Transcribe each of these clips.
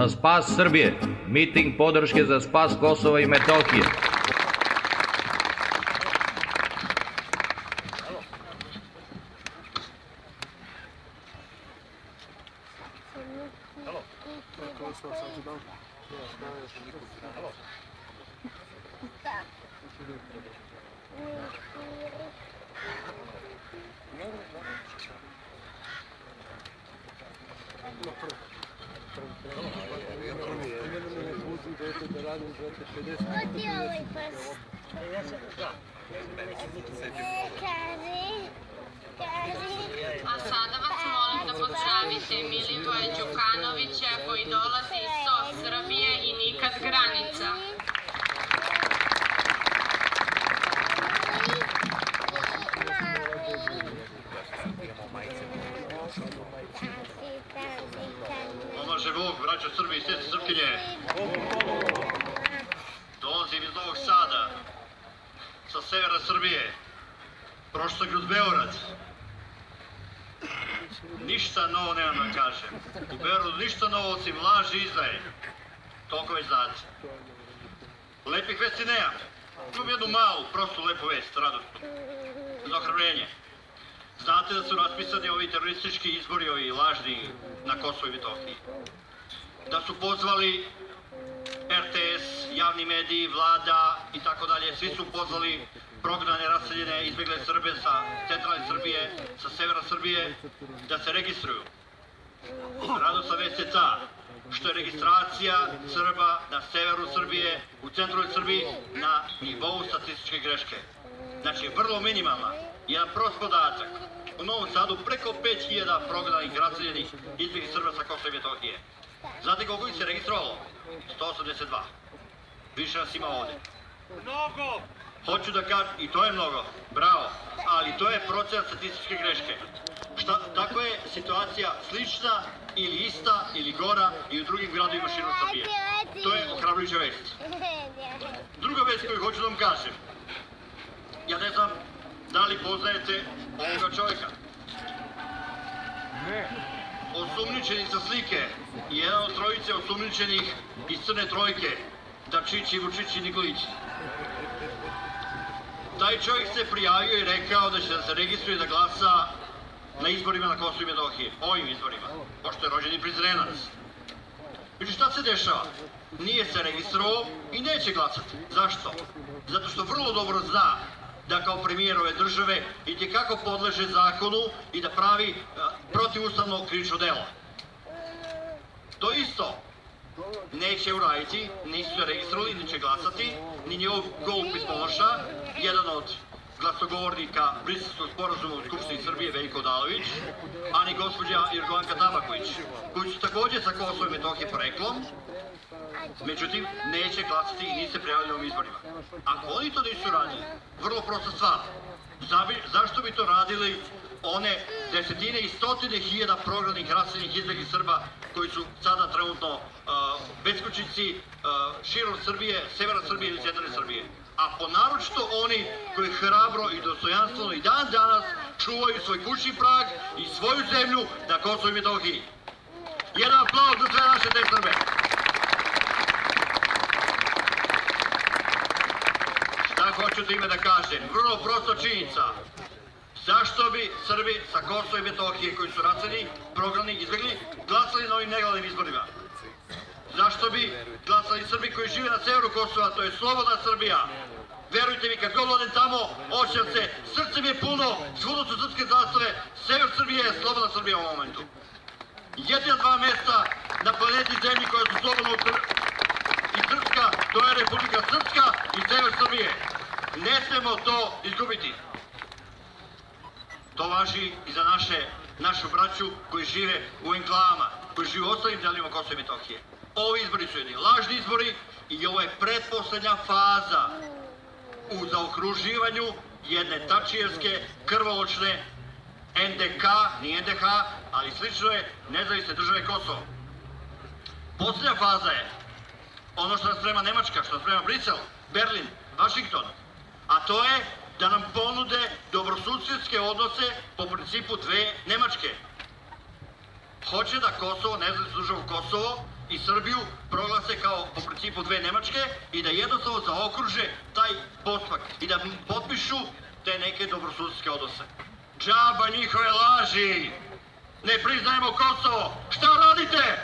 za spas Srbije, miting podrške za spas Kosova i Metohije. A sada vas molim da pozdravite Milivoja Đukanovića koji dolazi iz SOS Srbije i nikad granica. Pomaže Bog, braćo Srbi i sestri Srpkinje. Dolazim iz Novog Sada, sa severa Srbije. Prošao sam kroz Beograd. Ništa novo nemam da kažem. U Beogradu ništa novo osim laži i izdaje. Toliko već znate. Lepih vesti nemam. Imam jednu malu, prostu lepu vest, radostnu. Za ohrabrenje. Znate da su raspisani ovi teroristički izbori, ovi lažni na Kosovo i Metohiji. Da su pozvali RTS, javni mediji, vlada i tako dalje. Svi su pozvali prognane, raseljene, izbjegle Srbe sa centralne Srbije, sa severa Srbije, da se registruju. Radosna vest je ta što je registracija Srba na severu Srbije, u centralnoj Srbiji, na nivou statističke greške. Znači, vrlo minimalna. Jedan prost podatak. U Novom Sadu preko 5000 prognanih, raseljenih, izbjeglih Srba sa Kosova i Metohije. Znate koliko ih se registrovalo? 182. Više nas ima ovde. Mnogo! Hoću da kažem, i to je mnogo, bravo, ali to je procenat statističke greške. Tako je situacija slična ili ista ili gora i u drugim gradovima širom Srbije. To je ohrabrujuća vest. Druga vest koju hoću da vam kažem. Ja ne znam da li poznajete ovoga čovjeka. Osumnjičeni sa slike, jedan od trojice osumnjičenih iz Crne trojke, Dačići, Vučići, Nikolić. Taj čovjek se prijavio i rekao da će da se registruje da glasa na izborima na Kosovo i Metohiji, ovim izborima, pošto je rođeni Prizrenac. Međutim, šta se dešava? Nije se registrovao i neće glasati. Zašto? Zato što vrlo dobro zna da kao premijer ove države itekako podleže zakonu i da pravi protivustavno krivično delo. To isto neće uraditi, nisu se registrovali, neće glasati, ni njegov gol pismonoša, jedan od glasogovornika Briselskog sporazuma u Skupštini Srbije, Veljko Odalović, a ni gospođa Jorgovanka Tabaković, koji su također sa Kosova i Metohije poreklom, međutim, neće glasati i nisu se prijavili na ovim izborima. Ako oni to nisu radili, vrlo prosta stvar, zašto bi to radili one desetine i stotine hiljada prognanih, raseljenih, izbjeglih Srba koji su sada trenutno beskućnici širom Srbije, severa Srbije ili centralne Srbije? A ponaročito oni koji hrabro i dostojanstveno i dan danas čuvaju svoj kućni prag i svoju zemlju na Kosovu i Metohiji. Jedan aplauz za sve naše te Srbe. Šta hoću time da kažem? Vrlo prosta činjenica. Zašto bi Srbi sa Kosova i Metohije koji su raseljeni, prognani, izbjegli, glasali na ovim legalnim izborima? Zašto bi glasali Srbi koji žive na severu Kosova, to je slobodna Srbija? Verujte mi, kad god odem tamo, osjećam se, srce mi je puno, svuda su srpske zastave, sever Srbije je slobodna Srbija u ovom momentu. Jedina dva mesta na planeti Zemlji koja su slobodno i srpska, to je Republika Srpska i sever Srbije. Ne smemo to izgubiti. To važi i za našu braću koji žive u enklavama, koji žive u ostalim delovima Kosova i Metohije. Ovi izbori su jedni lažni izbori i ovo je pretposlednja faza u zaokruživanju jedne tačijerske, krvoločne NDK, nije NDH, ali slično je nezavisne države Kosovo. Posljednja faza je ono što nas sprema Nemačka, što nas sprema Brisel, Berlin, Vašington, a to je da nam ponude dobrosusjedske odnose po principu dve Nemačke. Hoće da Kosovo, nezavisnu državu Kosovo i Srbiju proglase kao po principu dve Nemačke i da jednostavno zaokruže taj postupak i da potpišu te neke dobrosusedske odnose. Džaba njihove laži! Ne priznajemo Kosovo! Šta radite?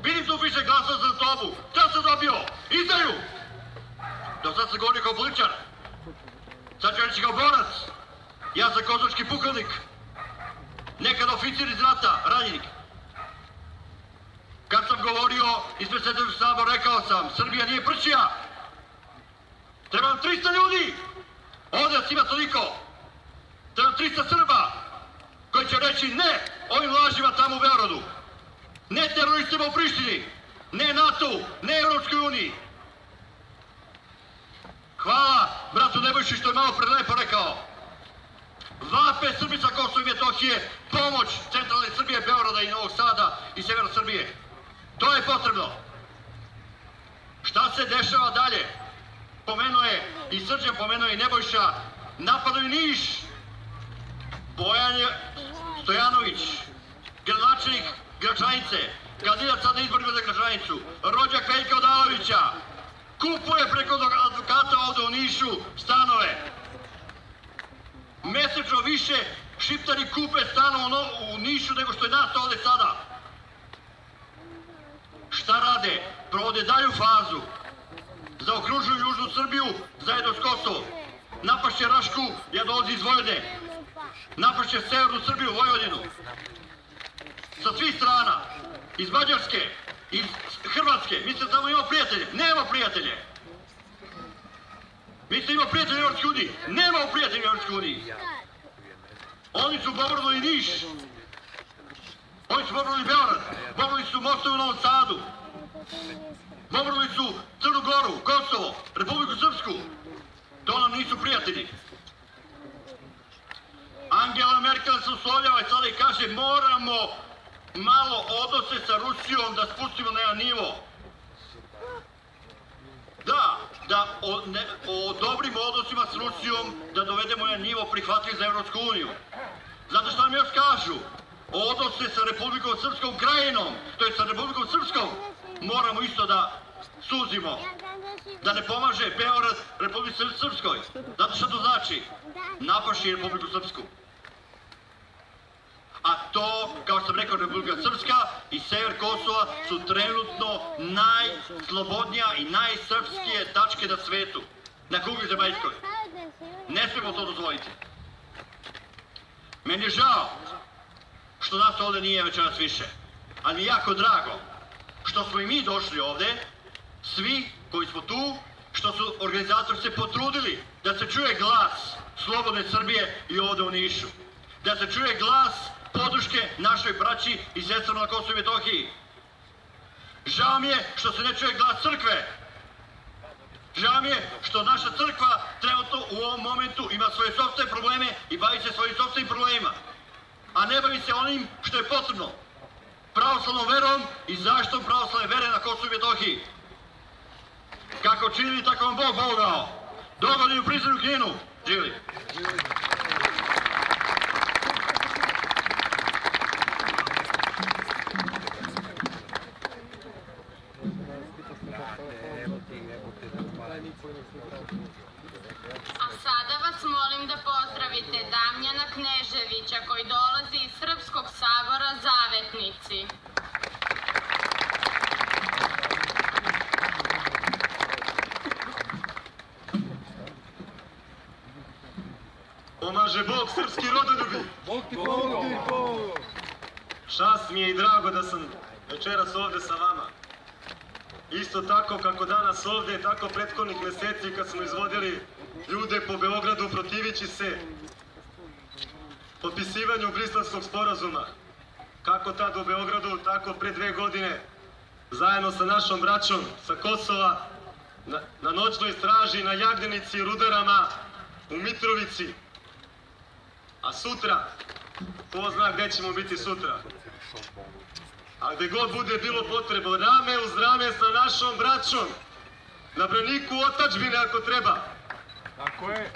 Vidim tu piše glasao za tobu. Šta sam dobio? Izdaju! Do sad sam govorio kao političar. Sad ću reći kao borac. Ja sam kozački pukovnik. Nekad oficir iz rata, ranjenik. Kad sam govorio ispred Svetoga sabora, rekao sam, Srbija nije prćija. Treba nam 300 ljudi. Ovdje nas ima toliko. Treba nam 300 Srba koji će reći ne ovim lažima tamo u Beogradu. Ne teroristima u Prištini. Ne NATO, ne Evropskoj uniji. Hvala bratu Nebojši što je malo prelepo rekao. Vape Srbi sa Kosova i Metohije, pomoć centralne Srbije, Beograda i Novog Sada i severa Srbije. To je potrebno. Šta se dešava dalje? Pomenuo je i Srđan, pomenuo je i Nebojša. Napadaju Niš. Bojan Stojanović, gradonačelnik Gračanice, kandidat sad na izborima za Gračanicu, rođak Veljka Odalovića, kupuje preko advokata ovde u Nišu stanove. Mesečno više Šiptari kupe stanova u Nišu nego što je nas ovde sada. Šta rade? Provode dalju fazu. Zaokružuju Južnu Srbiju zajedno s Kosovom. Napašće Rašku, ja dolazim iz Vojvodine. Napašće Severnu Srbiju, Vojvodinu. Sa svih strana. Iz Mađarske, iz Hrvatske. Mislite da tamo ima prijatelje? Nema prijatelje. Mislite ima prijatelje u Evropskoj uniji? Nema prijatelje u Evropskoj uniji. Oni su bombardovali Niš. Oni su bombardovali Beograd. Bombardovali su mostove u Novom Sadu. Bombardovali su Crnu Goru, Kosovo, Republiku Srpsku. To nam nisu prijatelji. Angela Merkel se uslovljava i sada i kaže moramo malo odnose sa Rusijom da spustimo na jedan nivo. Da o dobrim odnosima s Rusijom da dovedemo na jedan nivo prihvatljiv za Evropsku uniju. Zato što nam još kažu, odnose sa Republikom Srpskom krajinom, to je sa Republikom Srpskom, moramo isto da suzimo. Da ne pomaže Beograd Republici Srpskoj. Zato što to znači? Napaši Republiku Srpsku. A to, kao što sam rekao, Republika Srpska i sever Kosova su trenutno najslobodnija i najsrpskije tačke na svetu. Na kugli zemaljskoj. Ne smemo to dozvoliti. Meni je žao što nas ovde nije večeras više. Ali mi je jako drago što smo i mi došli ovde, svi koji smo tu, što su organizatori se potrudili da se čuje glas slobodne Srbije i ovde u Nišu. Da se čuje glas podrške našoj braći i sestrama na Kosovu i Metohiji. Žao mi je što se ne čuje glas crkve. Žao mi je što naša crkva trenutno u ovom momentu ima svoje sopstvene probleme i bavi se svojim sopstvenim problemima. A ne bavi se onim što je potrebno. Pravoslavnom verom i zaštitom pravoslavne vere na Kosovu i Metohiji. Kako činili, tako vam Bog pomogao. Dogodinu u prizornu Kninu. Živjeli. A sada vas molim da pozdravite Damjana Kneževića koji dolazi iz Srpskog sabora Zavetnici. Pomaže Bog, srpski rodoljubi! Bog ti pomogu! Čast mi je i drago da sam večeras ovde sa vama. Isto tako kako danas ovde, tako prethodnih meseci kad smo izvodili ljude po Beogradu protivići se potpisivanju Briselskog sporazuma. Kako tad u Beogradu, tako pre 2 godine, zajedno sa našom braćom sa Kosova, na noćnoj straži, na Jagdenici, Rudarama, u Mitrovici. A sutra, ko zna gde ćemo biti sutra. A gde god bude bilo potrebo, rame uz rame sa našom braćom, na braniku otadžbine ako treba. Tako je.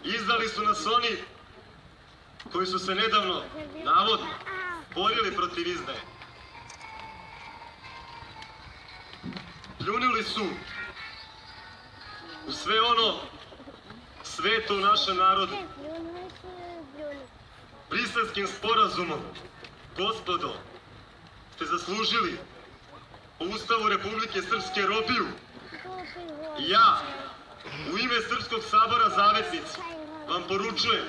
Izdali su nas oni koji su se nedavno, navodno, borili protiv izdaje. Pljunuli su u sve ono sveto u našem narodu. Briselskim sporazumom, gospodo, ste zaslužili po Ustavu Republike Srpske robiju. I ja, u ime Srpskog sabora Zavetnici, vam poručujem,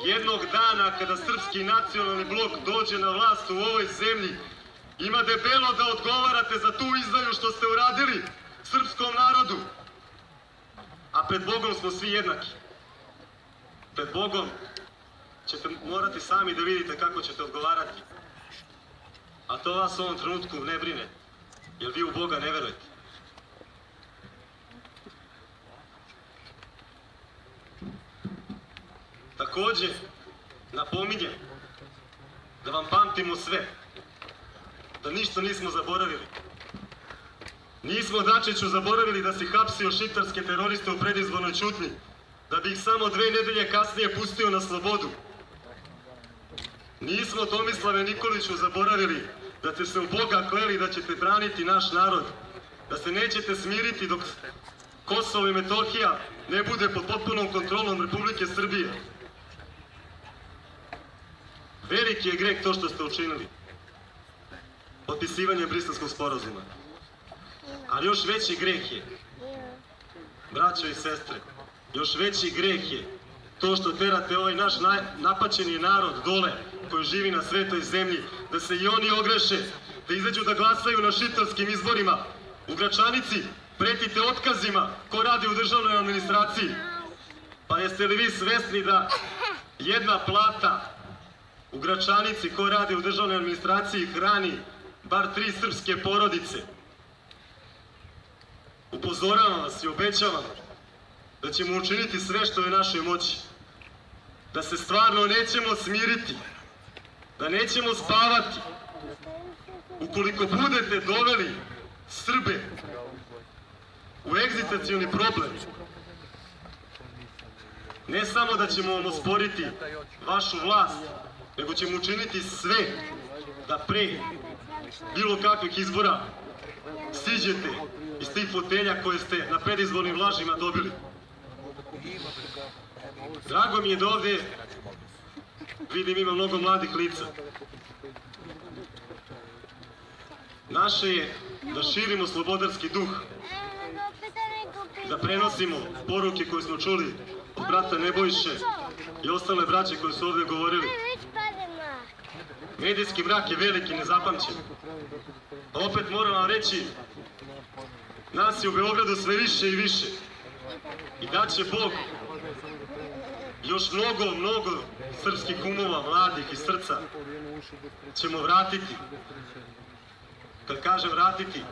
jednog dana kada Srpski nacionalni blok dođe na vlast u ovoj zemlji, ima debelo da odgovarate za tu izdaju što ste uradili srpskom narodu. A pred Bogom smo svi jednaki. Pred Bogom ćete morati sami da vidite kako ćete odgovarati. A to vas u ovom trenutku ne brine, jer vi u Boga ne verujete. Takođe, napominjem da vam pamtimo sve, da ništa nismo zaboravili. Nismo Dačiću zaboravili da si hapsio šiptarske teroriste u predizbornoj ćutnji, da bi ih samo 2 nedelje kasnije pustio na slobodu. Nismo Tomislave Nikoliću zaboravili da ste se u Boga kleli da ćete braniti naš narod, da se nećete smiriti dok Kosovo i Metohija ne bude pod potpunom kontrolom Republike Srbije. Veliki je greh to što ste učinili, potpisivanje Briselskog sporazuma. Ali još veći greh je, braćo i sestre, još veći greh je to što terate ovaj naš napaćeni narod dole, koji živi na svetoj zemlji, da se i oni ogreše, da izađu da glasaju na šiptarskim izborima. U Gračanici pretite otkazima ko radi u državnoj administraciji. Pa jeste li vi svesni da jedna plata u Gračanici ko radi u državnoj administraciji hrani bar 3 srpske porodice? Upozoravam vas i obećavam da ćemo učiniti sve što je u našoj moći, da se stvarno nećemo smiriti, da nećemo spavati. Ukoliko budete doveli Srbe u egzistencioni problem, ne samo da ćemo vam osporiti vašu vlast, nego ćemo učiniti sve da pre bilo kakvih izbora siđete iz tih fotelja koje ste na predizbornim lažima dobili. Drago mi je da ovde vidim ima mnogo mladih lica. Naše je da širimo slobodarski duh, da prenosimo poruke koje smo čuli od brata Nebojše i ostale braće koje su ovde govorili. Medijski mrak je veliki, nezapamćen. A opet moram vam reći, nas je u Beogradu sve više i više. I daće Bog još mnogo srpskih umova, mladih i srca ćemo vratiti. Kad kažem vratiti,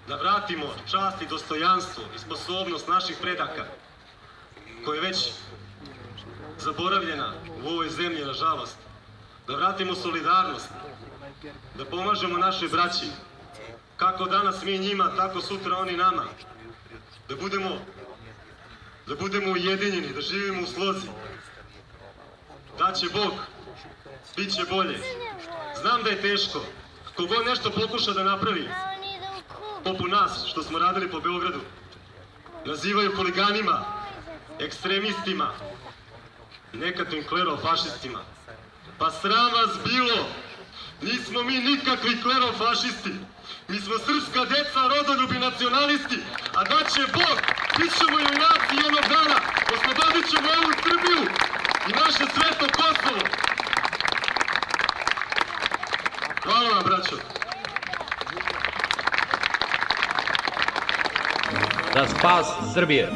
da vratimo čast i dostojanstvo i sposobnost naših predaka, koja je već zaboravljena u ovoj zemlji, nažalost. Da vratimo solidarnost, da pomažemo našoj braći, kako danas mi njima, tako sutra oni nama. Da budemo ujedinjeni, da živimo u slozi. Daće Bog, bit će bolje. Znam da je teško. Kogod nešto pokuša da napravi, poput nas što smo radili po Beogradu, nazivaju holiganima, ekstremistima, nekakvim klerofašistima. Pa sram vas bilo, nismo mi nikakvi klerofašisti. Mi smo srpska deca, rodoljubi nacionalisti, a daće Bog, bit ćemo i u naciji jednog dana, oslobodit ćemo ovu Srbiju i naše sveto Kosovo. Hvala vam, braćo. Za spas Srbije.